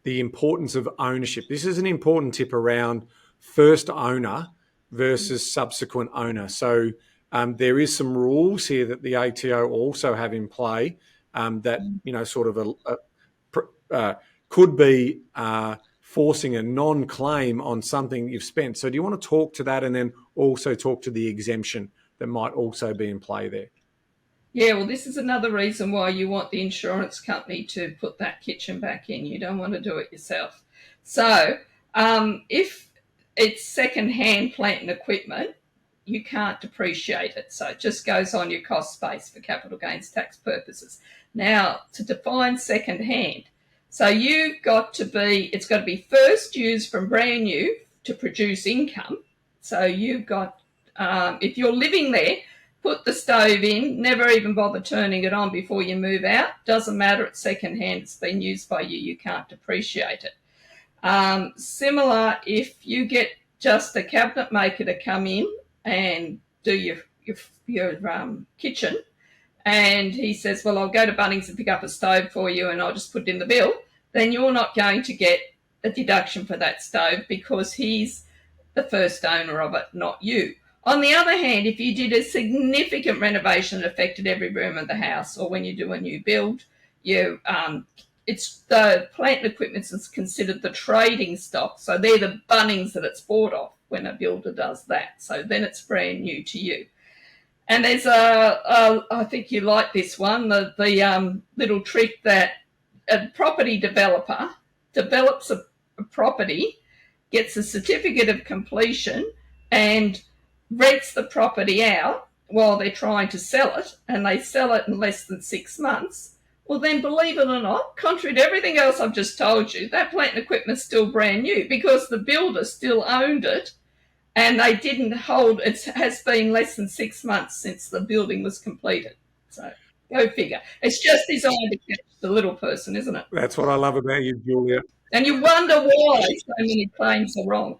the importance of ownership. This is an important tip around first owner versus subsequent owner. So there is some rules here that the ATO also have in play that, sort of could be forcing a non-claim on something you've spent. So do you want to talk to that, and then also talk to the exemption that might also be in play there? Yeah, well, this is another reason why you want the insurance company to put that kitchen back in. You don't want to do it yourself. So if it's second-hand plant and equipment, you can't depreciate it. So it just goes on your cost base for capital gains tax purposes. Now, to define second-hand, so it's got to be first used from brand new to produce income. So you've got, if you're living there, put the stove in, never even bother turning it on before you move out. Doesn't matter, it's second-hand, it's been used by you, you can't depreciate it. Similar, if you get just a cabinet maker to come in and do your kitchen, and he says, well, I'll go to Bunnings and pick up a stove for you and I'll just put it in the bill, then you're not going to get a deduction for that stove because he's the first owner of it, not you. On the other hand, if you did a significant renovation that affected every room of the house, or when you do a new build, it's the plant and equipment is considered the trading stock. So they're the Bunnings that it's bought off when a builder does that. So then it's brand new to you. And there's I think you like this one, the little trick that a property developer develops a property, gets a certificate of completion, and rents the property out while they're trying to sell it, and they sell it in less than 6 months. Well, then, believe it or not, contrary to everything else I've just told you, that plant and equipment's still brand new because the builder still owned it, and they didn't hold it. Has been less than 6 months since the building was completed. So go figure. It's just designed to catch the little person, isn't it? That's what I love about you, Julia. And you wonder why so many claims are wrong.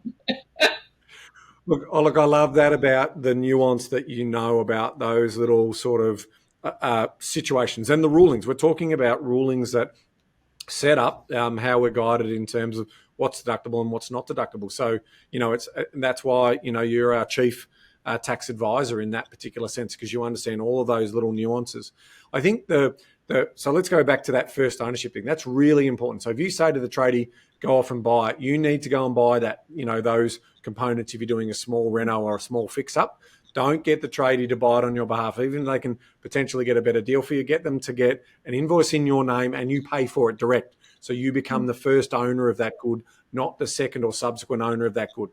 Look, I love that about the nuance that you know about those little sort of situations and the rulings. We're talking about rulings that set up how we're guided in terms of what's deductible and what's not deductible. So, that's why, you're our chief tax advisor in that particular sense, because you understand all of those little nuances. I think so let's go back to that first ownership thing. That's really important. So if you say to the tradie, go off and buy it, you need to go and buy that, those components if you're doing a small reno or a small fix-up. Don't get the tradie to buy it on your behalf. Even if they can potentially get a better deal for you, get them to get an invoice in your name and you pay for it direct. So you become the first owner of that good, not the second or subsequent owner of that good.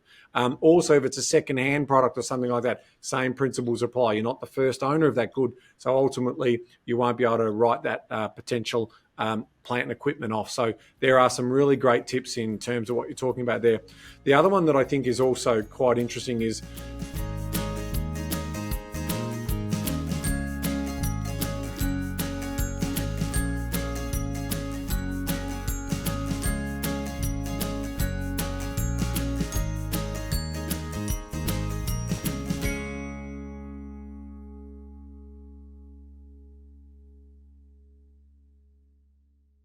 Also, if it's a second-hand product or something like that, same principles apply. You're not the first owner of that good. So ultimately, you won't be able to write that potential plant and equipment off. So there are some really great tips in terms of what you're talking about there. The other one that I think is also quite interesting is